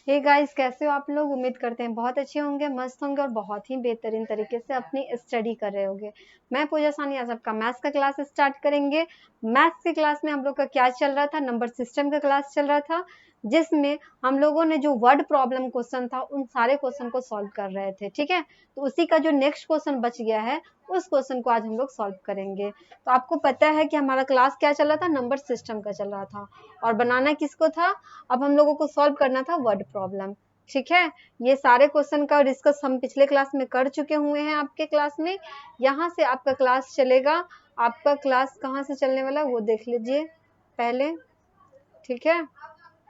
Hey guys, कैसे हो आप लोग। उम्मीद करते हैं बहुत अच्छे होंगे, मस्त होंगे और बहुत ही बेहतरीन तरीके से अपनी स्टडी कर रहे होंगे। मैं पूजा सानी आज आपका मैथ्स का क्लास स्टार्ट करेंगे। मैथ्स की क्लास में हम लोग का क्या चल रहा था, नंबर सिस्टम का क्लास चल रहा था, जिसमें हम लोगों ने जो वर्ड प्रॉब्लम क्वेश्चन था उन सारे क्वेश्चन को सॉल्व कर रहे थे। ठीक है, तो उसी का जो नेक्स्ट क्वेश्चन बच गया है उस क्वेश्चन को आज हम लोग सॉल्व करेंगे। तो आपको पता है कि हमारा क्लास क्या चल रहा था, नंबर सिस्टम का चल रहा था और बनाना किसको था, अब हम लोगों को सॉल्व करना था वर्ड प्रॉब्लम। ठीक है, ये सारे क्वेश्चन का डिस्कस हम पिछले क्लास में कर चुके हुए हैं आपके क्लास में। यहाँ से आपका क्लास चलेगा, आपका क्लास कहाँ से चलने वाला वो देख लीजिए पहले। ठीक है,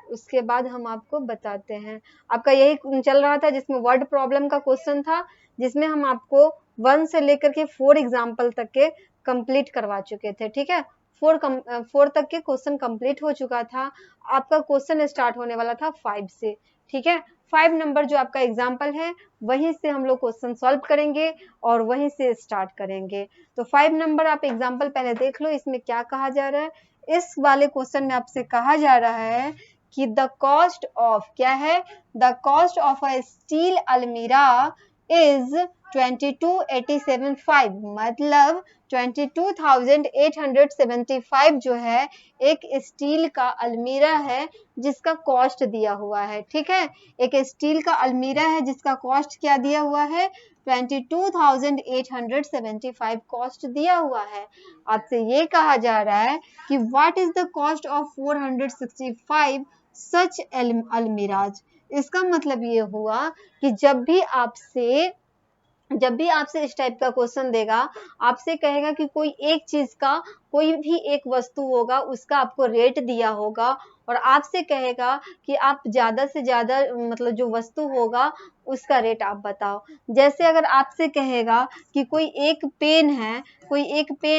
उसके बाद हम आपको बताते हैं। आपका यही चल रहा था जिसमें वर्ड प्रॉब्लम का क्वेश्चन था, जिसमें हम आपको 1 से लेकर के 4 एग्जाम्पल तक के कंप्लीट करवा चुके थे। ठीक है, 4 तक के क्वेश्चन कंप्लीट हो चुका था। आपका क्वेश्चन स्टार्ट होने वाला था 5 से। ठीक है, 5 नंबर जो आपका एग्जाम्पल है वहीं से हम लोग क्वेश्चन सॉल्व करेंगे और वहीं से स्टार्ट करेंगे। तो 5 नंबर आप एग्जाम्पल पहले देख लो, इसमें क्या कहा जा रहा है। इस वाले क्वेश्चन में आपसे कहा जा रहा है कि द कॉस्ट ऑफ, क्या है, the cost of a steel अलमीरा इज 22,875, मतलब 22,875 जो है एक स्टील का अलमीरा है जिसका कॉस्ट दिया हुआ है। ठीक है, एक स्टील का अलमीरा है जिसका कॉस्ट क्या दिया हुआ है, 22,875 कॉस्ट दिया हुआ है। आपसे ये कहा जा रहा है कि what is the cost of 465 such almirahs. इसका मतलब ये हुआ कि जब भी आपसे इस टाइप का क्वेश्चन देगा, आपसे कहेगा कि कोई एक चीज का, कोई भी एक वस्तु होगा उसका आपको रेट दिया होगा और आपसे कहेगा कि आप ज्यादा से ज्यादा मतलब जो वस्तु होगा उसका रेट आप बताओ। जैसे अगर आपसे कहेगा कि कोई एक पेन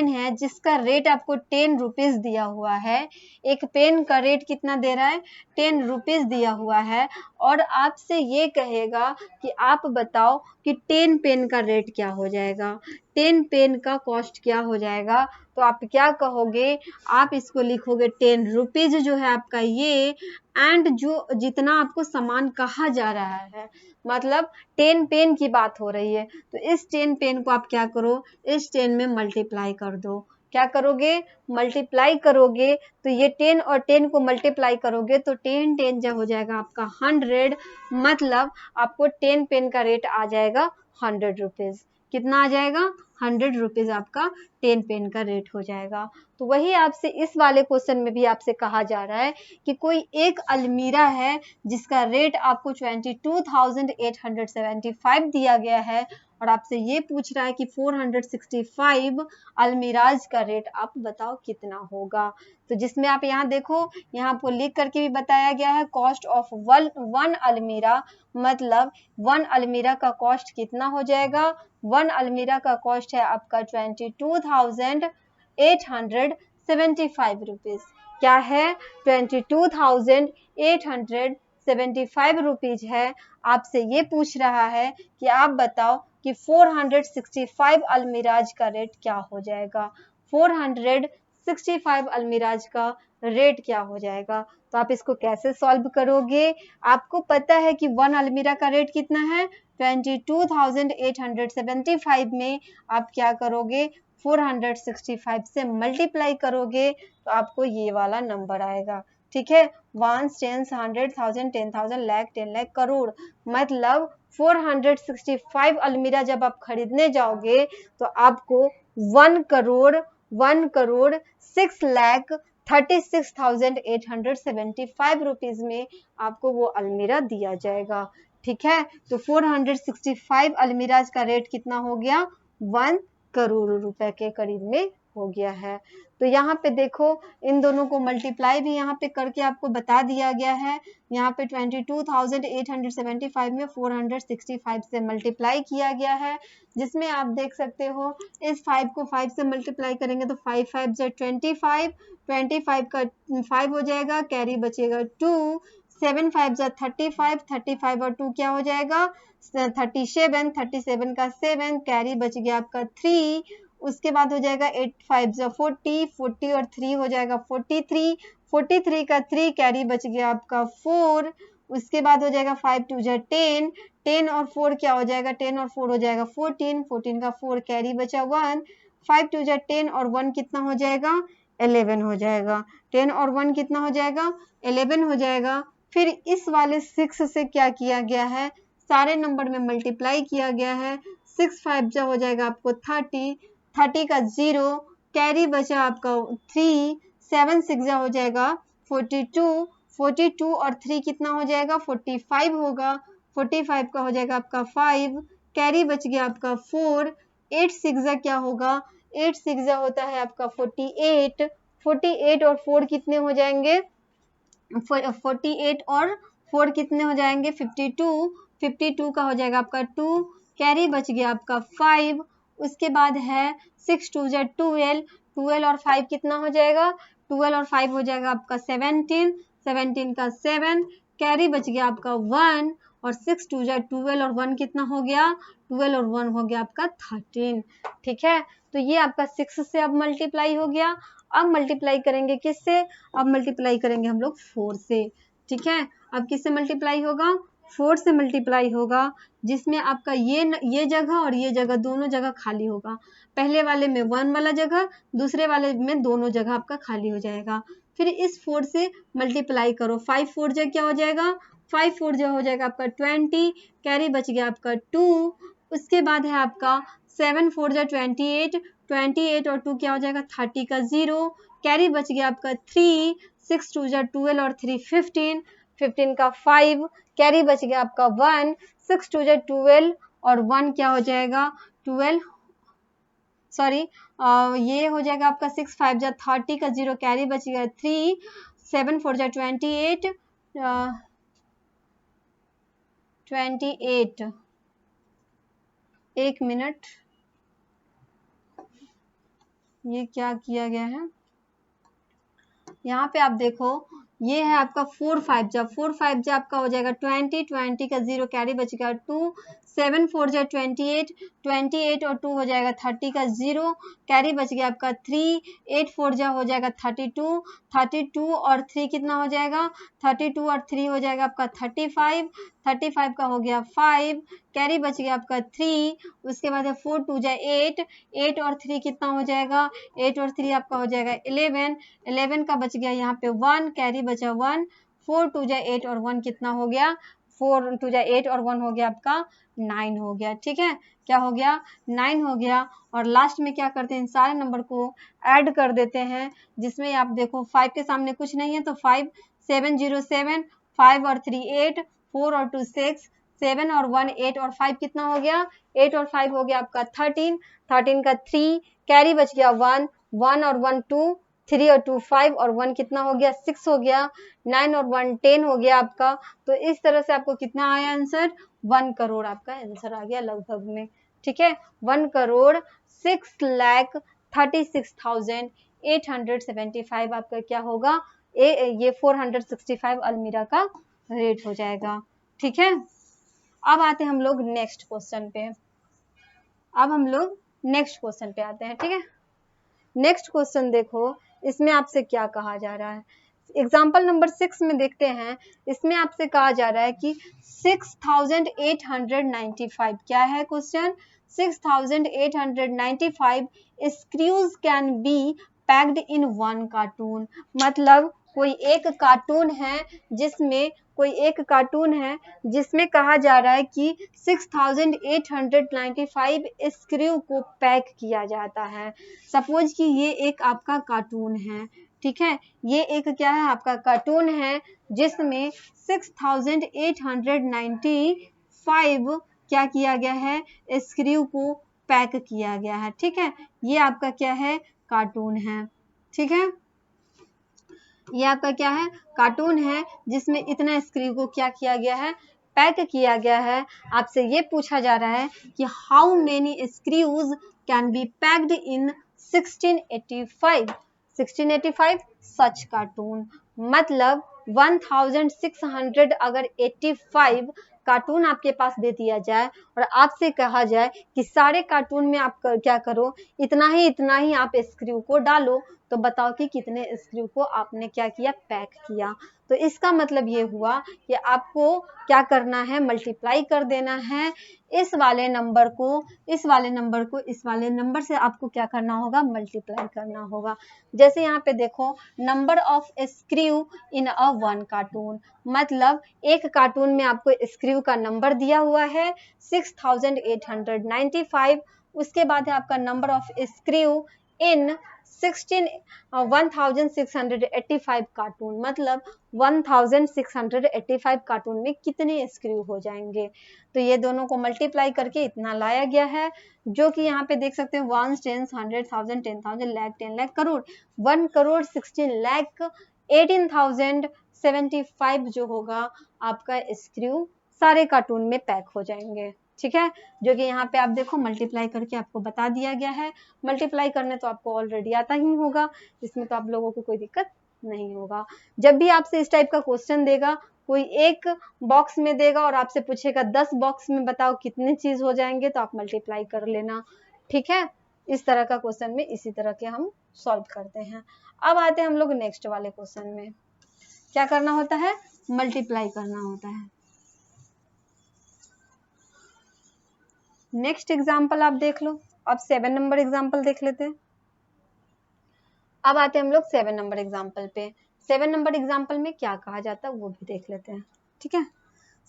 है जिसका रेट आपको 10 रुपीज दिया हुआ है, एक पेन का रेट कितना दे रहा है, 10 रुपीज दिया हुआ है, और आपसे ये कहेगा कि आप बताओ कि 10 पेन का रेट क्या हो जाएगा, 10 पेन का कॉस्ट क्या हो जाएगा। तो आप क्या कहोगे, आप इसको लिखोगे 10 रुपीज जो है आपका ये, एंड जो जितना आपको सामान कहा जा रहा है, मतलब 10 पेन की बात हो रही है, तो इस 10 पेन को आप क्या करो, इस 10 में मल्टीप्लाई कर दो। क्या करोगे, मल्टीप्लाई करोगे, तो ये 10 और 10 को मल्टीप्लाई करोगे तो 10 10 जब हो जाएगा आपका 100, मतलब आपको 10 पेन का रेट आ जाएगा 100 रुपीज। कितना आ जाएगा, 100 रुपीज आपका 10 पेन का रेट हो जाएगा। तो वही आपसे इस वाले क्वेश्चन में भी आपसे कहा जा रहा है कि कोई एक अलमीरा है जिसका रेट आपको 22,875 दिया गया है और आपसे ये पूछ रहा है कि 465 अलमीराज का रेट आप बताओ कितना होगा। तो जिसमें आप यहाँ देखो, यहाँ आपको लिख करके भी बताया गया है कॉस्ट ऑफ वन अलमीरा, मतलब 1 अलमीरा का कॉस्ट कितना हो जाएगा। 1 अलमीरा का कॉस्ट है आपका 22,875 रुपीज। क्या है, 22,875 रुपीज है। आपसे ये पूछ रहा है कि आप बताओ कि 465 अलमीराज का रेट क्या हो जाएगा, 465 अलमीराज का रेट क्या हो जाएगा। तो आप इसको कैसे सॉल्व करोगे, आपको पता है कि 1 अलमीरा का रेट कितना है, 22,875 में आप क्या करोगे, 465 से मल्टीप्लाई करोगे तो आपको ये वाला नंबर आएगा। ठीक है, 1 10 100 1000 10,000 लाख 10 लाख करोड़, मतलब 465 अलमीरा जब आप खरीदने जाओगे तो आपको 1,06,36,875 रुपीज में आपको वो अलमीरा दिया जाएगा। ठीक है, तो 465 अलमीराज का रेट कितना हो गया, 1 करोड़ रुपए के करीब में हो गया है। तो यहाँ पे देखो, इन दोनों को मल्टीप्लाई भी यहाँ पे करके आपको बता दिया गया है। यहाँ पे 22,875 में 465 से मल्टीप्लाई किया गया है, जिसमें आप देख सकते हो इस 5 को 5 से मल्टीप्लाई करेंगे तो 5 5 से 25, 25 का 5 हो जाएगा, कैरी बचेगा 2, 7 5 जा 35, 35 और 2 क्या हो जाएगा 37, 37 का 7, कैरी बच गया आपका 3, उसके बाद हो जाएगा 8 5 जा 40, 40 और 3 हो जाएगा 43, 43 का 3, कैरी बच गया आपका 4, उसके बाद हो जाएगा 5 2 जा 10, 10 और 4 क्या हो जाएगा, 10 और 4 हो जाएगा 14, 14 का 4 कैरी बचा 1, 5 2 जा 10 और 1 कितना हो जाएगा, 11 हो जाएगा, 10 और 1 कितना हो जाएगा, 11 हो जाएगा। फिर इस वाले 6 से क्या किया गया है, सारे नंबर में मल्टीप्लाई किया गया है, 6 5 जा हो जाएगा आपको 30, 30 का 0 कैरी बचा आपका 3, 7 6 जा हो जाएगा 42, 42 और 3 कितना हो जाएगा, 45 होगा, 45 का हो जाएगा आपका 5, कैरी बच गया आपका 4, 8 6 जा क्या होगा, 8 6 जा होता है आपका 48, 48 और 4 कितने हो जाएंगे, 48 और 4 कितने हो जाएंगे, 52, 52 का हो जाएगा आपका 2, कैरी बच गया आपका 5, उसके बाद है 6 2 जा 12, 12 और 5 कितना हो जाएगा, 12 और 5 हो जाएगा आपका 17, 17 का 7, कैरी बच गया आपका 1 और 6 2 जा 12 और 1 कितना हो गया, 12 और 1 हो गया आपका 13। ठीक है, तो ये आपका 6 से अब मल्टीप्लाई हो गया। अब मल्टीप्लाई करेंगे किससे, अब मल्टीप्लाई करेंगे हम लोग 4 से। ठीक है, अब किससे मल्टीप्लाई होगा, 4 से मल्टीप्लाई होगा, जिसमें आपका ये जगह और ये जगह दोनों जगह खाली होगा। पहले वाले में 1 वाला जगह, दूसरे वाले में दोनों जगह आपका खाली हो जाएगा। फिर इस 4 से मल्टीप्लाई करो, 5 4 जा क्या हो जाएगा, 5 4 जा हो जाएगा आपका 20, कैरी बच गया आपका 2, उसके बाद है आपका 7 4 जा 28, 28 और 2 क्या हो जाएगा 30 का 0, कैरी बच गया आपका 3, 6 2 जा 12 और 3 15, 15 का 5, कैरी बच गया आपका 1, 6 2 जा 12 और 1 क्या हो जाएगा 12, सॉरी ये हो जाएगा आपका 6 5 जा 30 का 0, कैरी बच गया 3, 7 4 जा 28, 28, एक मिनट, ये क्या किया गया है, यहाँ पे आप देखो, ये है आपका 4 5 जा, 4 5 जा आपका हो जाएगा 20, 20 का 0 कैरी बच गया 2, 7 4 जा 28, 28 और 2 हो जाएगा 30 का 0, कैरी बच गया आपका 3, 8 4 जा हो जाएगा 32, 32 और 3 कितना हो जाएगा, 32 और 3 हो जाएगा आपका 35, 35 का हो गया 5, कैरी बच गया आपका 3, उसके बाद है 4 2 जा 8, 8 और 3 कितना हो जाएगा, 8 और 3 आपका हो जाएगा 11, 11 का बच गया यहाँ पे 1, कैरी बचा 1, 4 2 जा 8 और 1 कितना हो गया, 4 2 जा 8 और 1 हो गया आपका 9 हो गया। ठीक है, क्या हो गया, 9 हो गया। और लास्ट में क्या करते हैं, इन सारे नंबर को ऐड कर देते हैं, जिसमें आप देखो 5 के सामने कुछ नहीं है, तो 5 7 0 7, 5 और 3 8, 4 और 2 6, 7 और 1 8 और 5 कितना हो गया, 8 और 5 हो गया आपका 13, 13 का 3, कैरी बच गया 1, 1 और 1 2, 3 और 2 5 और 1 कितना हो गया 6 हो गया, 9 और 1 10 हो गया आपका। तो इस तरह से आपको कितना आया आंसर, 1 करोड़ आपका आंसर आ गया लगभग में। ठीक है, 1 करोड़ 6,36,875 आपका क्या होगा, ये 465 अलमीरा का रेट हो जाएगा। ठीक है, अब आते हैं हम लोग नेक्स्ट क्वेश्चन पे, अब हम लोग नेक्स्ट क्वेश्चन पे आते हैं। ठीक है, नेक्स्ट क्वेश्चन देखो, इसमें आपसे क्या कहा जा रहा है, एग्जाम्पल नंबर 6 में देखते हैं, इसमें आपसे कहा जा रहा है कि 6,895 क्या है question, 6,895 screws can be packed in one carton, मतलब कोई एक कार्टून है जिसमें कहा जा रहा है कि 6,895 स्क्रू को पैक किया जाता है। सपोज कि ये एक आपका कार्टून है, ठीक है, ये एक क्या है आपका कार्टून है, जिसमें 6,895 क्या किया गया है, स्क्रू को पैक किया गया है। ठीक है, ये आपका क्या है, कार्टून है। ठीक है, ये आपका क्या है, कार्टून है, जिसमें इतना स्क्रू को क्या किया गया है, पैक किया गया है। आपसे ये पूछा जा रहा है कि how many screws can be packed in 1685 such carton, मतलब 1600 अगर 85 कार्टून आपके पास दे दिया जाए और आपसे कहा जाए कि सारे कार्टून में आप क्या करो, इतना ही आप स्क्रू को डालो, तो बताओ कि कितने स्क्रू को आपने क्या किया, पैक किया। तो इसका मतलब ये हुआ कि आपको क्या करना है, मल्टीप्लाई कर देना है इस वाले नंबर को इस वाले नंबर से आपको क्या करना होगा, मल्टीप्लाई करना होगा। जैसे यहाँ पे देखो, number of screw in a one carton, मतलब एक कार्टून में आपको स्क्रू का नंबर दिया हुआ है 6895। उसके बाद है आपका number of screw in 1685 cartoon, मतलब 1685 कार्टून में कितने स्क्रू हो जाएंगे। तो ये दोनों को मल्टीप्लाई करके इतना लाया गया है, जो कि यहाँ पे देख सकते हैं 1 10 100 1000 10,000 लाख 10 लाख करोड़ 1 करोड़ 16 लाख 18,075 जो होगा आपका स्क्रू सारे कार्टून में पैक हो जाएंगे। ठीक है, जो कि यहाँ पे आप देखो मल्टीप्लाई करके आपको बता दिया गया है। मल्टीप्लाई करने तो आपको ऑलरेडी आता ही होगा, इसमें तो आप लोगों को कोई दिक्कत नहीं होगा। जब भी आपसे इस टाइप का क्वेश्चन देगा, कोई एक बॉक्स में देगा और आपसे पूछेगा 10 बॉक्स में बताओ कितने चीज हो जाएंगे, तो आप मल्टीप्लाई कर लेना। ठीक है, इस तरह का क्वेश्चन में इसी तरह के हम सॉल्व करते हैं। अब आते हैं हम लोग नेक्स्ट वाले क्वेश्चन में। क्या करना होता है, मल्टीप्लाई करना होता है। नेक्स्ट एग्जाम्पल आप देख लो। अब 7 नंबर एग्जाम्पल देख लेते हैं। अब आते हैं हम लोग 7 नंबर एग्जाम्पल पे। 7 नंबर एग्जाम्पल में क्या कहा जाता है वो भी देख लेते हैं। ठीक है,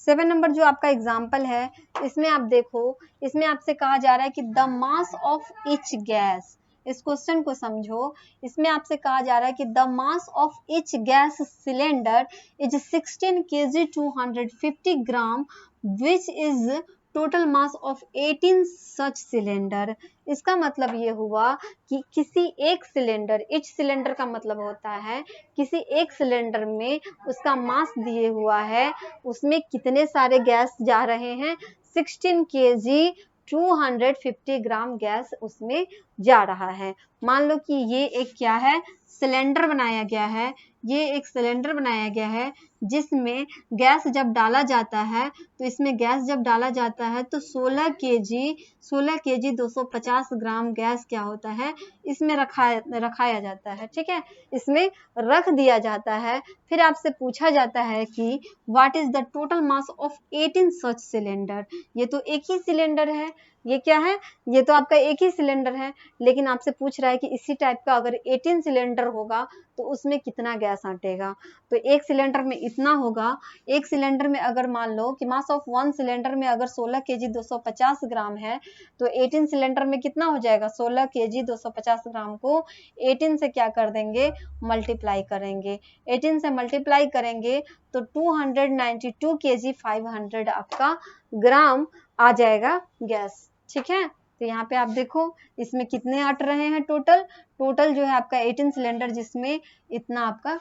7 नंबर जो आपका एग्जाम्पल है, इसमें आप देखो, इसमें आपसे कहा जा रहा है कि the mass of each gas, इस क्वेश्चन को समझो। इसमें आपसे कहा जा रहा है कि the mass of each gas cylinder is 16 kg 250 gram which is total mass of 18 such cylinder. इसका मतलब ये हुआ कि किसी एक सिलेंडर, ईच सिलेंडर का मतलब होता है किसी एक सिलेंडर में उसका मास दिए हुआ है, उसमें कितने सारे गैस जा रहे हैं, 16 kg 250 ग्राम गैस उसमें जा रहा है। मान लो कि ये एक क्या है, सिलेंडर बनाया गया है, ये एक सिलेंडर बनाया गया है जिसमें गैस जब डाला जाता है, तो इसमें गैस जब डाला जाता है तो 16 kg 250 ग्राम गैस क्या होता है, इसमें रखाया जाता है। ठीक है, इसमें रख दिया जाता है। फिर आपसे पूछा जाता है कि what is the total mass of 18 such cylinder. ये तो एक ही सिलेंडर है, ये क्या है, ये तो आपका एक ही सिलेंडर है, लेकिन आपसे पूछ रहा है कि इसी टाइप का अगर 18 सिलेंडर होगा तो उसमें कितना गैस आटेगा। तो एक सिलेंडर में इतना होगा, एक सिलेंडर में अगर मान लो कि मास ऑफ वन सिलेंडर में अगर 16 kg 250 ग्राम है, तो 18 सिलेंडर में कितना हो जाएगा, 16 kg 250 ग्राम को 18 से क्या कर देंगे, मल्टीप्लाई करेंगे। 18 से मल्टीप्लाई करेंगे तो 292 kg 500 आपका ग्राम आ जाएगा गैस। ठीक है, तो यहाँ पे आप देखो इसमें कितने अट रहे हैं, टोटल जो है आपका 18 सिलेंडर जिसमें इतना आपका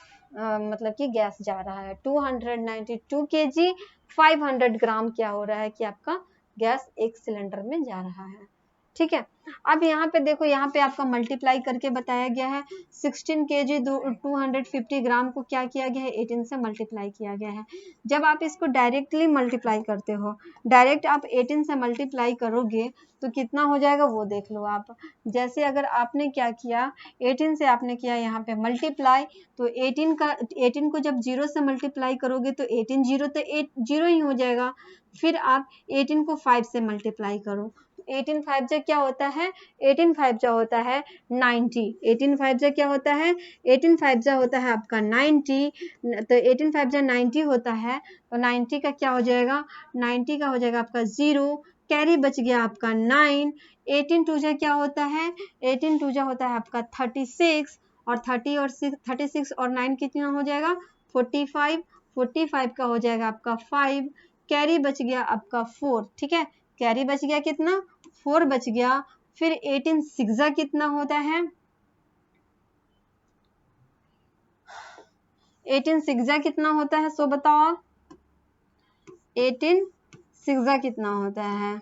मतलब कि गैस जा रहा है। 292 kg 500 ग्राम क्या हो रहा है कि आपका गैस एक सिलेंडर में जा रहा है। ठीक है, अब यहाँ पे देखो, यहाँ पे आपका मल्टीप्लाई करके बताया गया है। 16 kg 250 ग्राम को क्या किया गया है, 18 से मल्टीप्लाई किया गया है। जब आप इसको डायरेक्टली मल्टीप्लाई करते हो, डायरेक्ट आप 18 से मल्टीप्लाई करोगे तो कितना हो जाएगा वो देख लो आप। जैसे अगर आपने क्या किया, 18 से आपने किया यहाँ पे मल्टीप्लाई, तो 18 को जब 0 से मल्टीप्लाई करोगे तो 18 0 तो 0 ही हो जाएगा। फिर आप 18 को 5 से मल्टीप्लाई करो, 18 5 जा क्या होता है, 18 5 जा होता है 90। 18 5 जा क्या होता है, 18 5 जा होता है आपका 90। तो 18 5 जा 90 होता है, तो 90 का क्या हो जाएगा, 90 का हो जाएगा आपका 0, कैरी बच गया आपका 9। 18 2 जा क्या होता है, 18 2 जा होता है आपका 36, और 30 और 36 और 9 कितना हो जाएगा 45। 45 का हो जाएगा आपका 5, कैरी बच गया आपका 4। ठीक है, कैरी बच गया कितना, 4 बच गया। फिर 18 सिक्सा कितना होता है, 18 सिक्सा कितना होता है, सो बताओ आप, 18 सिक्सा कितना होता है।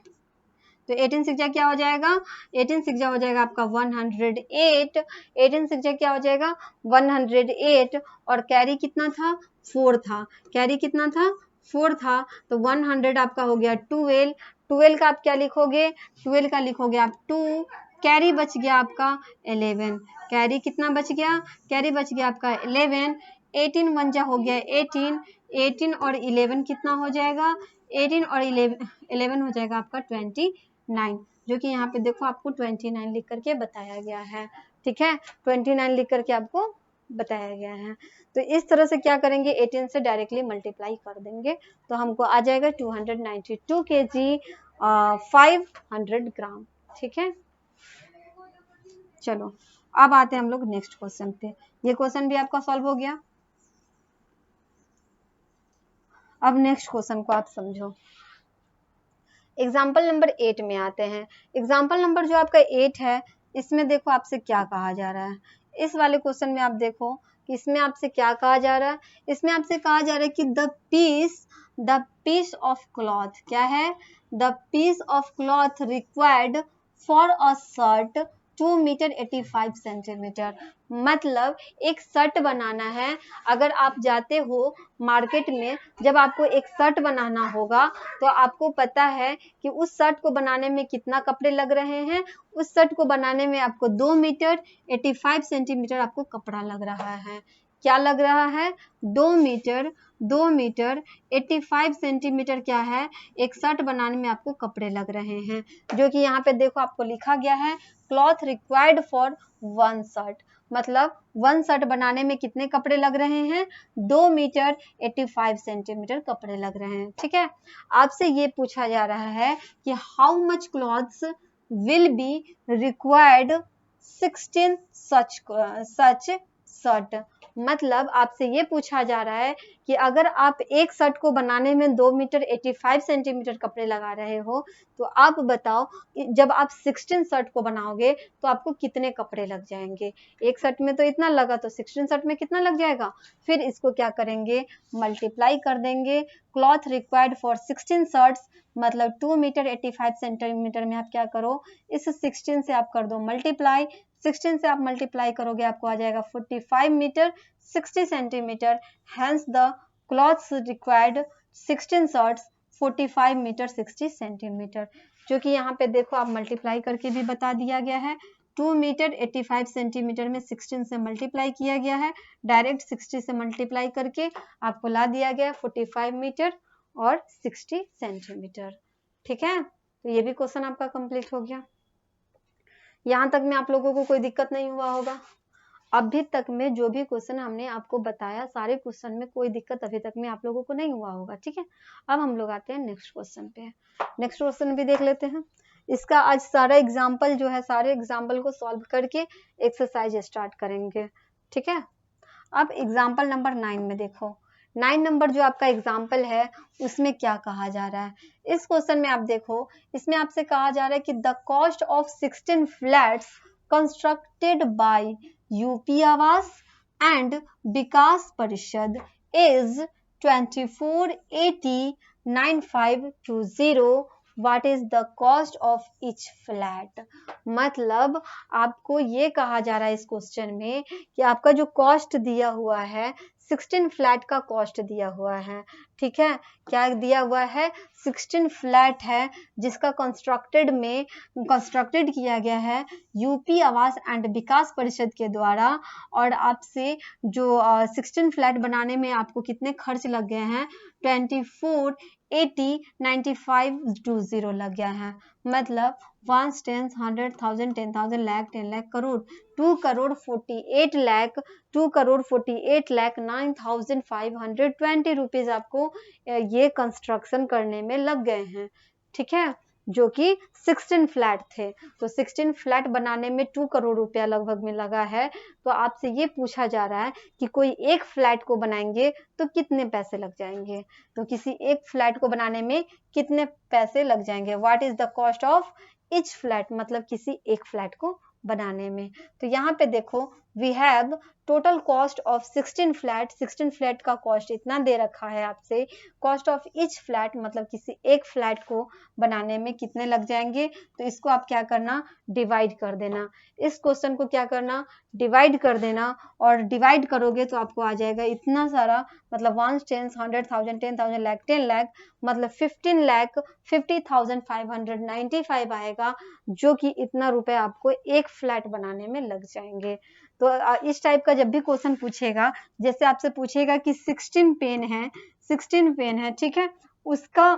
तो 18 सिक्सा क्या हो जाएगा, 18 सिक्सा हो जाएगा आपका 108। 18 सिक्सा क्या हो जाएगा 108, और कैरी कितना था 4 था, कैरी कितना था 4 था। तो 100 आपका हो गया 12। 12 का आप क्या लिखोगे, 12 का लिखोगे आप 2, कैरी बच गया आपका 11, कैरी कितना बच गया, कैरी बच गया आपका 11, 18 वन जा हो गया 18, 18 और 11 कितना हो जाएगा, 18 और 11 हो जाएगा आपका 29, जो कि यहाँ पे देखो आपको 29 लिख करके बताया गया है, ठीक है, 29 लिख करके आपको बताया गया है। तो इस तरह से क्या करेंगे, 18 से डायरेक्टली मल्टीप्लाई कर देंगे तो हमको आ जाएगा 292 kg 500 ग्राम, ठीक है। चलो अब आते हैं हम लोग नेक्स्ट क्वेश्चन पे, ये क्वेश्चन भी आपका सॉल्व हो गया। अब नेक्स्ट क्वेश्चन को आप समझो। एग्जाम्पल नंबर 8 में आते हैं। एग्जाम्पल नंबर जो आपका 8 है, इसमें देखो आपसे क्या कहा जा रहा है। इस वाले क्वेश्चन में आप देखो कि इसमें आपसे क्या कहा जा रहा है। इसमें आपसे कहा जा रहा है कि द पीस ऑफ क्लॉथ, क्या है, the piece of cloth required for a shirt 2 metre 85 centimetre. मतलब एक शर्ट बनाना है, अगर आप जाते हो मार्केट में, जब आपको एक शर्ट बनाना होगा तो आपको पता है कि उस शर्ट को बनाने में कितना कपड़े लग रहे हैं। उस शर्ट को बनाने में आपको 2 मीटर 85 सेंटीमीटर आपको कपड़ा लग रहा है। क्या लग रहा है, 2 मीटर 85 सेंटीमीटर क्या है, एक शर्ट बनाने में आपको कपड़े लग रहे हैं, जो कि यहाँ पे देखो आपको लिखा गया है क्लॉथ रिक्वायर्ड फॉर 1 शर्ट। मतलब 1 शर्ट बनाने में कितने कपड़े लग रहे हैं, 2 मीटर 85 सेंटीमीटर कपड़े लग रहे हैं, ठीक है। आपसे ये पूछा जा रहा है कि how much clothes will be required 16 such shirt. मतलब आपसे ये पूछा जा रहा है कि अगर आप एक शर्ट को बनाने में 2 मीटर 85 सेंटीमीटर कपड़े लगा रहे हो, तो आप बताओ जब आप 16 शर्ट को बनाओगे तो आपको कितने कपड़े लग जाएंगे। एक शर्ट में तो इतना लगा, तो 16 शर्ट में कितना लग जाएगा। फिर इसको क्या करेंगे, मल्टीप्लाई कर देंगे। क्लॉथ रिक्वायर्ड फॉर 16 शर्ट्स मतलब 2 मीटर 85 सेंटीमीटर में आप क्या करो, इस 16 से आप कर दो मल्टीप्लाई। 16 से आप मल्टीप्लाई करोगे आपको आ जाएगा 45 metre 60 centimetre. Hence the cloths required 16 shirts 45 metre 60 centimetre, जो कि यहाँ पे देखो आप मल्टीप्लाई करके भी बता दिया गया है। 2 मीटर 85 सेंटीमीटर में 16 से मल्टीप्लाई किया गया है, डायरेक्ट 60 से मल्टीप्लाई करके आपको ला दिया गया 45 मीटर और 60 सेंटीमीटर, ठीक है। तो ये भी क्वेश्चन आपका कंप्लीट हो गया। यहाँ तक में आप लोगों को कोई दिक्कत नहीं हुआ होगा। अभी तक में जो भी क्वेश्चन हमने आपको बताया, सारे क्वेश्चन में कोई दिक्कत अभी तक में आप लोगों को नहीं हुआ होगा, ठीक है। अब हम लोग आते हैं नेक्स्ट क्वेश्चन पे। नेक्स्ट क्वेश्चन भी देख लेते हैं। इसका आज सारा एग्जाम्पल जो है, सारे एग्जाम्पल को सॉल्व करके एक्सरसाइज स्टार्ट करेंगे, ठीक है। अब एग्जाम्पल नंबर 9 में देखो, 9 नंबर जो आपका एग्जाम्पल है उसमें क्या कहा जा रहा है। इस क्वेश्चन में आप देखो, इसमें आपसे कहा जा रहा है कि the cost of 16 flats constructed by UP आवास एंड विकास परिषद is 24809520। What is the cost of each flat. मतलब आपको ये कहा जा रहा है इस क्वेश्चन में कि आपका जो कॉस्ट दिया हुआ है 16 फ्लैट का कॉस्ट दिया हुआ है, ठीक है। क्या दिया हुआ है, 16 फ्लैट है जिसका कंस्ट्रक्टेड किया गया है यूपी आवास एंड विकास परिषद के द्वारा। और आपसे जो 16 फ्लैट बनाने में आपको कितने खर्च लग गए हैं, 24809520 लग गया है। मतलब 1 10 100,000 10,000 लाख 10 लाख करोड़ 2 करोड़ 48 लाख 9,520 रुपीज आपको ये कंस्ट्रक्शन करने में लग गए हैं, ठीक है, जो कि 16 फ्लैट थे। तो 16 फ्लैट बनाने में 2 करोड़ रुपया लगभग में लगा है। तो आपसे ये पूछा जा रहा है कि कोई एक फ्लैट को बनाएंगे तो कितने पैसे लग जाएंगे। तो किसी एक फ्लैट को बनाने में कितने पैसे लग जाएंगे। What is the cost of each flat, मतलब किसी एक फ्लैट को बनाने में। तो यहाँ पे देखो we have total cost of 16 flat, 16 flat का कॉस्ट इतना दे रखा है आपसे, कॉस्ट ऑफ ईच फ्लैट मतलब किसी एक फ्लैट को बनाने में कितने लग जाएंगे, तो इसको आप क्या करना, डिवाइड कर देना। इस क्वेश्चन को क्या करना, डिवाइड कर देना, और डिवाइड करोगे तो आपको आ जाएगा इतना सारा, मतलब 1 10 100,000 10,000 लाख 10 लाख मतलब 15 लाख 50,595 आएगा, जो कि इतना रुपए आपको एक फ्लैट बनाने में लग जाएंगे। तो इस टाइप का जब भी क्वेश्चन पूछेगा, जैसे आपसे पूछेगा कि 16 पेन है, 16 पेन है, ठीक है, उसका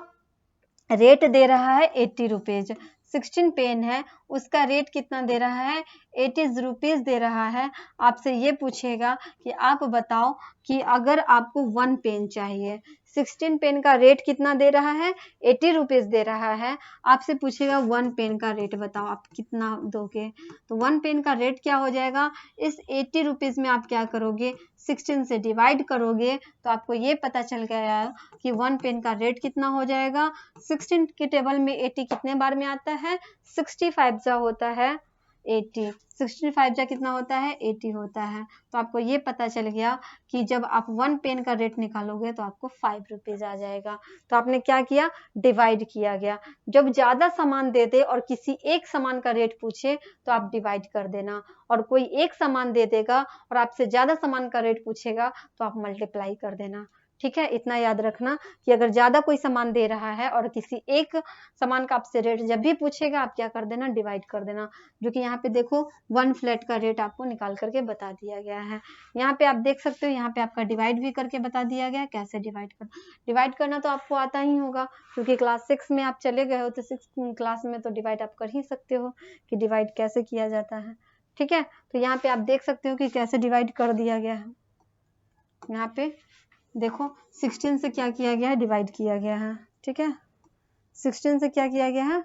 रेट दे रहा है 80 रुपीज, 16 पेन है उसका रेट कितना दे रहा है, 80 रुपीज दे रहा है। आपसे ये पूछेगा कि आप बताओ कि अगर आपको 1 पेन चाहिए, 16 पेन का रेट कितना दे रहा है, 80 रुपीज दे रहा है, आपसे पूछेगा 1 पेन का रेट बताओ आप कितना दोगे, तो 1 पेन का रेट क्या हो जाएगा, इस 80 रुपीज में आप क्या करोगे, 16 से डिवाइड करोगे तो आपको ये पता चल गया कि 1 पेन का रेट कितना हो जाएगा। 16 के टेबल में 80 कितने बार में आता है, 65 जा होता है 80, 65 जा कितना होता है, 80 होता है। तो आपको ये पता चल गया कि जब आप 1 पेन का रेट निकालोगे तो आपको 5 रुपीज आ जाएगा। तो आपने क्या किया, डिवाइड किया गया। जब ज्यादा सामान दे दे और किसी एक सामान का रेट पूछे तो आप डिवाइड कर देना, और कोई एक सामान दे देगा और आपसे ज्यादा सामान का रेट पूछेगा तो आप मल्टीप्लाई कर देना। ठीक है, इतना याद रखना कि अगर ज्यादा कोई सामान दे रहा है और किसी एक सामान का आपसे रेट जब भी पूछेगा आप क्या कर देना, डिवाइड कर देना। जो कि यहाँ पे देखो 1 फ्लैट का रेट आपको निकाल करके बता दिया गया है। यहाँ पे आप देख सकते हो, यहाँ पे आपका डिवाइड भी करके बता दिया गया है कैसे डिवाइड करना तो आपको आता ही होगा, क्योंकि क्लास 6 में आप चले गए हो तो 6 क्लास में तो डिवाइड आप कर ही सकते हो कि डिवाइड कैसे किया जाता है। ठीक है, तो यहाँ पे आप देख सकते हो कि कैसे डिवाइड कर दिया गया है। यहाँ पे देखो 16 से क्या किया गया है, डिवाइड किया गया है। ठीक है, 16 से क्या किया गया है,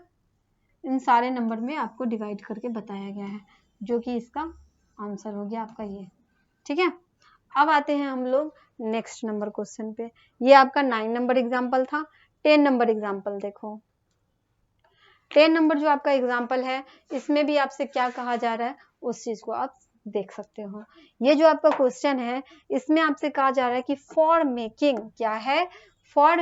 इन सारे नंबर में आपको डिवाइड करके बताया गया है, जो कि इसका आंसर हो गया आपका ये। ठीक है, अब आते हैं हम लोग नेक्स्ट नंबर क्वेश्चन पे। ये आपका 9 नंबर एग्जाम्पल था। 10 नंबर एग्जाम्पल देखो, 10 नंबर जो आपका एग्जाम्पल है, इसमें भी आपसे क्या कहा जा रहा है उस चीज को आप देख सकते हो। ये जो आपका क्वेश्चन है, इसमें आपसे कहा जा रहा है कि फॉर मेकिंग, क्या है, for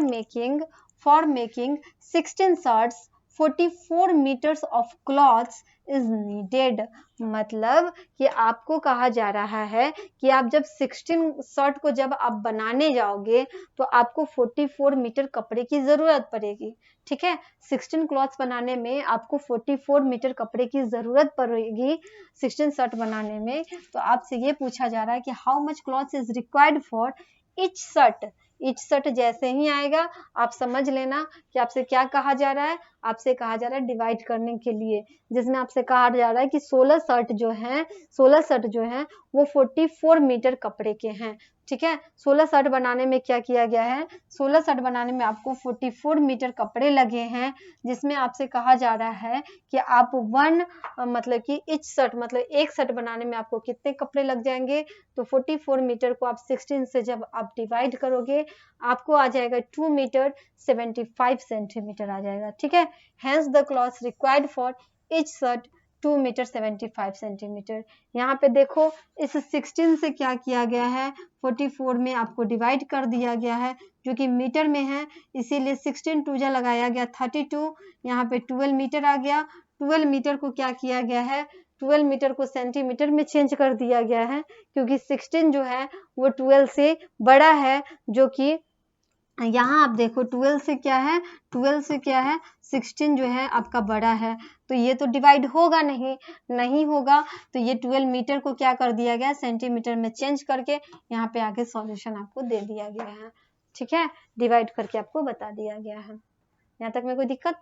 making 16 shirts 44 metres of cloths is needed. मतलब कि आपको कहा जा रहा है कि आप जब 16 शर्ट को जब आप बनाने जाओगे तो आपको 44 मीटर कपड़े की जरूरत पड़ेगी। ठीक है, 16 क्लॉथ्स बनाने में आपको 44 मीटर कपड़े की जरूरत पड़ेगी 16 शर्ट बनाने में। तो आपसे ये पूछा जा रहा है कि how much clothes is required for each shirt. Each shirt जैसे ही आएगा आप समझ लेना कि आपसे क्या कहा जा रहा है, आपसे कहा जा रहा है डिवाइड करने के लिए, जिसमें आपसे कहा जा रहा है कि 16 शर्ट जो है वो 44 मीटर कपड़े के हैं। ठीक है, 16 शर्ट बनाने में क्या किया गया है, 16 शर्ट बनाने में आपको 44 मीटर कपड़े लगे हैं, जिसमें आपसे कहा जा रहा है कि आप मतलब कि ईच शर्ट मतलब एक शर्ट बनाने में आपको कितने कपड़े लग जाएंगे। तो 44 मीटर को आप 16 से जब आप डिवाइड करोगे आपको आ जाएगा 2 मीटर 75 सेंटीमीटर आ जाएगा। ठीक है, hence the cloths required for each shirt 2 metre 75 centimetre. यहाँ पे देखो इस 16 से क्या किया गया है, 44 में आपको डिवाइड कर दिया गया है, जो कि मीटर में है, इसीलिए 16 टू जा लगाया गया 32, यहाँ पे 12 मीटर आ गया। 12 मीटर को क्या किया गया है, 12 मीटर को सेंटीमीटर में चेंज कर दिया गया है, क्योंकि 16 जो है वो 12 से बड़ा है, जो कि यहाँ आप देखो 12 से क्या है, 16 जो है आपका बड़ा है, तो ये तो डिवाइड होगा नहीं होगा। तो ये 12 मीटर को क्या कर दिया गया, सेंटीमीटर में चेंज करके यहाँ पे आगे सॉल्यूशन आपको दे दिया गया है। ठीक है, डिवाइड करके आपको बता दिया गया है। यहाँ तक में कोई दिक्कत?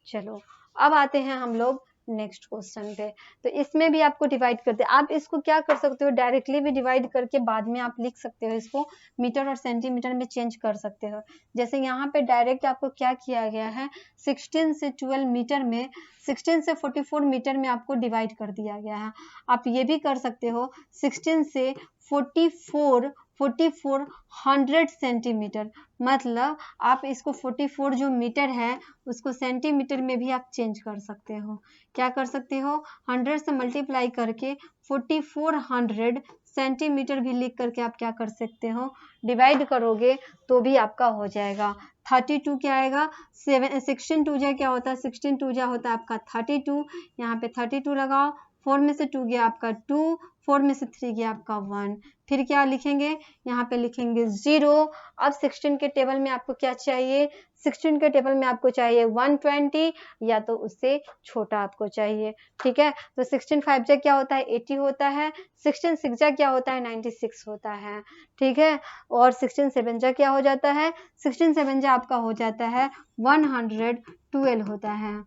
चलो अब आते हैं हम लोग नेक्स्ट क्वेश्चन पे। तो इसमें भी आपको डिवाइड करते, आप इसको क्या कर सकते हो, डायरेक्टली भी डिवाइड करके बाद में आप लिख सकते हो, इसको मीटर और सेंटीमीटर में चेंज कर सकते हो। जैसे यहाँ पे डायरेक्ट आपको क्या किया गया है, 16 से 12 मीटर में 16 से 44 मीटर में आपको डिवाइड कर दिया गया है। आप ये भी कर सकते हो 16 से 4400 सेंटीमीटर, मतलब आप इसको 44 जो मीटर है उसको सेंटीमीटर में भी आप चेंज कर सकते हो। क्या कर सकते हो, 100 से मल्टीप्लाई करके 4400 सेंटीमीटर भी लिख करके आप क्या कर सकते हो, डिवाइड करोगे तो भी आपका हो जाएगा। 32 क्या आएगा, 16 टू जा क्या होता है, 16 टू जा होता है आपका 32, यहाँ पे 32 लगाओ, 4 में से 2 गया आपका 2, 4 में से 3 गया आपका 1, फिर क्या लिखेंगे, यहाँ पे लिखेंगे 0। अब 16 के टेबल में आपको क्या चाहिए, 16 के टेबल में आपको चाहिए 120 या तो उससे छोटा आपको चाहिए। ठीक है, तो 16 5 जा क्या होता है 80 होता है, 16 6 जा क्या होता है 96 होता है। ठीक है, और 16 7 जा क्या हो जाता है, 16 7 जा आपका हो जाता है 112 होता है।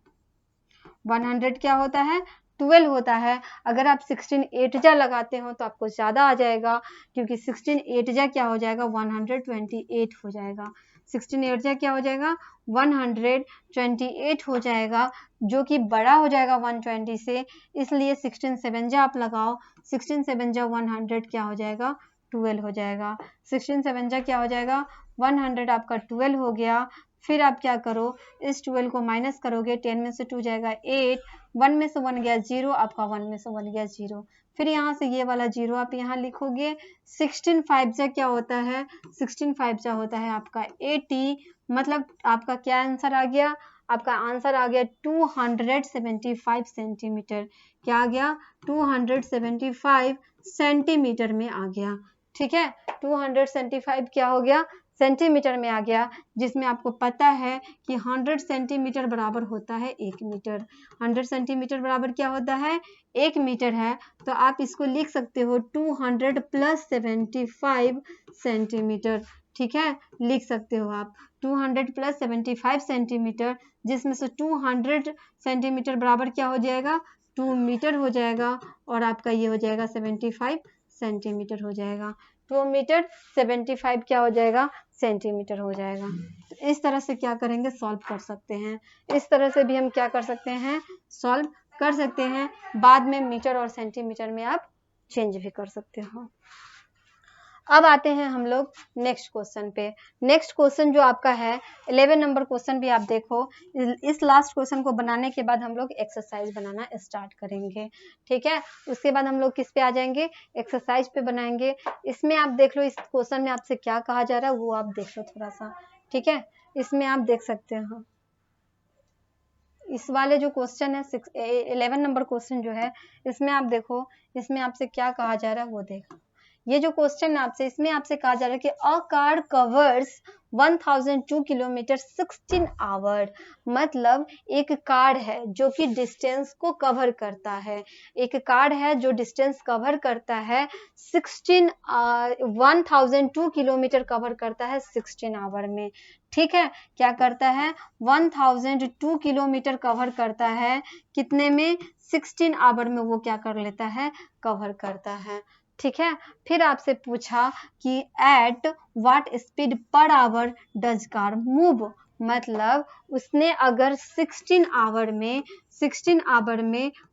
100 क्या होता है, 12 होता है। अगर आप 16 8 जा लगाते हो तो आपको ज़्यादा आ जाएगा, क्योंकि 16 8 जा क्या हो जाएगा 128 हो जाएगा। 16 8 जा क्या हो जाएगा 128 हो जाएगा, जो कि बड़ा हो जाएगा 120 से, इसलिए 16 7 जा आप लगाओ, 16 7 जा 100 क्या हो जाएगा 12 हो जाएगा। 16 7 जा क्या हो जाएगा 100 आपका 12 हो गया। फिर आप क्या करो, इस 12 को माइनस करोगे, 10 में से 2 जाएगा 8, 1 में से 1 गया 0, आपका 1 में से 1 गया 0, फिर यहाँ से ये वाला 0 आप यहाँ लिखोगे। 16 5 जा क्या होता है, 16 5 जा होता है आपका 80, मतलब आपका क्या आंसर आ गया, आपका आंसर आ गया 275 सेंटीमीटर। क्या आ गया 275 सेंटीमीटर में आ गया। ठीक है, 275 क्या हो गया सेंटीमीटर में आ गया, जिसमें आपको पता है कि 100 सेंटीमीटर बराबर होता है 1 मीटर। 100 सेंटीमीटर बराबर क्या होता है 1 मीटर है, तो आप इसको लिख सकते हो 200 प्लस 75 सेंटीमीटर। ठीक है, लिख सकते हो आप 200 प्लस 75 सेंटीमीटर, जिसमें से 200 सेंटीमीटर बराबर क्या हो जाएगा 2 मीटर हो जाएगा, और आपका ये हो जाएगा 75 सेंटीमीटर हो जाएगा। 2 मीटर 75 क्या हो जाएगा सेंटीमीटर हो जाएगा। तो इस तरह से क्या करेंगे सॉल्व कर सकते हैं, इस तरह से भी हम क्या कर सकते हैं सॉल्व कर सकते हैं। बाद में मीटर और सेंटीमीटर में आप चेंज भी कर सकते हो। अब आते हैं हम लोग नेक्स्ट क्वेश्चन पे। नेक्स्ट क्वेश्चन जो आपका है 11 नंबर क्वेश्चन भी आप देखो। इस लास्ट क्वेश्चन को बनाने के बाद हम लोग एक्सरसाइज बनाना स्टार्ट करेंगे। ठीक है, उसके बाद हम लोग किस पे आ जाएंगे, एक्सरसाइज पे बनाएंगे। इसमें आप देख लो इस क्वेश्चन में आपसे क्या कहा जा रहा है वो आप देख लो थोड़ा सा। ठीक है, इसमें आप देख सकते हो इस वाले जो क्वेश्चन है 11 नंबर क्वेश्चन जो है, इसमें आप देखो इसमें आपसे क्या कहा जा रहा है वो देखो। ये जो क्वेश्चन है आपसे, इसमें आपसे कहा जा रहा है कि a car covers 1002 kilometre 16 hour, मतलब एक कार है जो कि डिस्टेंस को कवर करता है, एक कार है जो डिस्टेंस कवर करता है 1002 किलोमीटर कवर करता है 16 आवर में। ठीक है, क्या करता है 1002 किलोमीटर कवर करता है कितने में 16 आवर में, वो क्या कर लेता है कवर करता है। ठीक है, फिर आपसे पूछा कि at what speed per hour does car move, मतलब उसने अगर 16 आवर में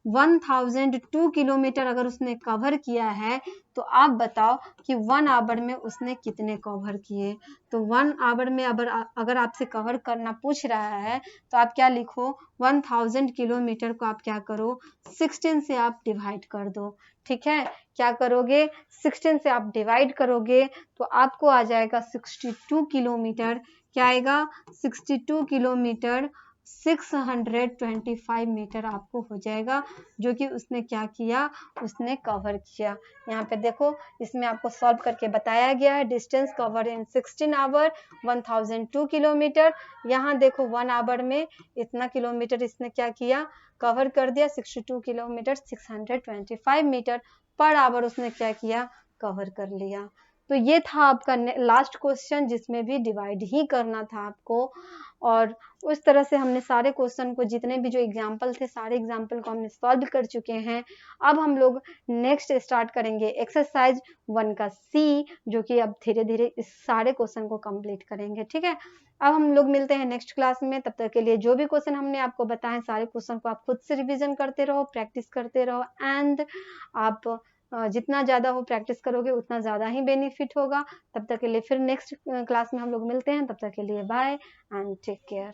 1002 किलोमीटर अगर उसने कवर किया है, तो आप बताओ कि 1 आवर में उसने कितने कवर किए। तो 1 आवर में अगर आपसे कवर करना पूछ रहा है तो आप क्या लिखो 1000 किलोमीटर को आप क्या करो 16 से आप डिवाइड कर दो। ठीक है, क्या करोगे 16 से आप डिवाइड करोगे तो आपको आ जाएगा 62 किलोमीटर। क्या आएगा 62 किलोमीटर 625 मीटर आपको हो जाएगा, जो कि उसने क्या किया उसने कवर किया। यहाँ पे देखो इसमें आपको सॉल्व करके बताया गया है distance cover in 16 hour 1002 kilometre. यहाँ देखो 1 आवर में इतना किलोमीटर इसने क्या किया कवर कर दिया 62 किलोमीटर 625 मीटर पर आवर उसने क्या किया कवर कर लिया। तो ये था आपका लास्ट क्वेश्चन, जिसमें भी डिवाइड ही करना था आपको, और उस तरह से हमने सारे क्वेश्चन को जितने भी जो एग्जाम्पल थे सारे एग्जाम्पल को हमने सॉल्व कर चुके हैं। अब हम लोग नेक्स्ट स्टार्ट करेंगे एक्सरसाइज 1 का सी, जो कि अब धीरे धीरे इस सारे क्वेश्चन को कंप्लीट करेंगे। ठीक है, अब हम लोग मिलते हैं नेक्स्ट क्लास में। तब तक के लिए जो भी क्वेश्चन हमने आपको बताए सारे क्वेश्चन को आप खुद से रिवीजन करते रहो, प्रैक्टिस करते रहो, एंड आप जितना ज़्यादा वो प्रैक्टिस करोगे उतना ज़्यादा ही बेनिफिट होगा। तब तक के लिए फिर नेक्स्ट क्लास में हम लोग मिलते हैं, तब तक के लिए बाय एंड टेक केयर।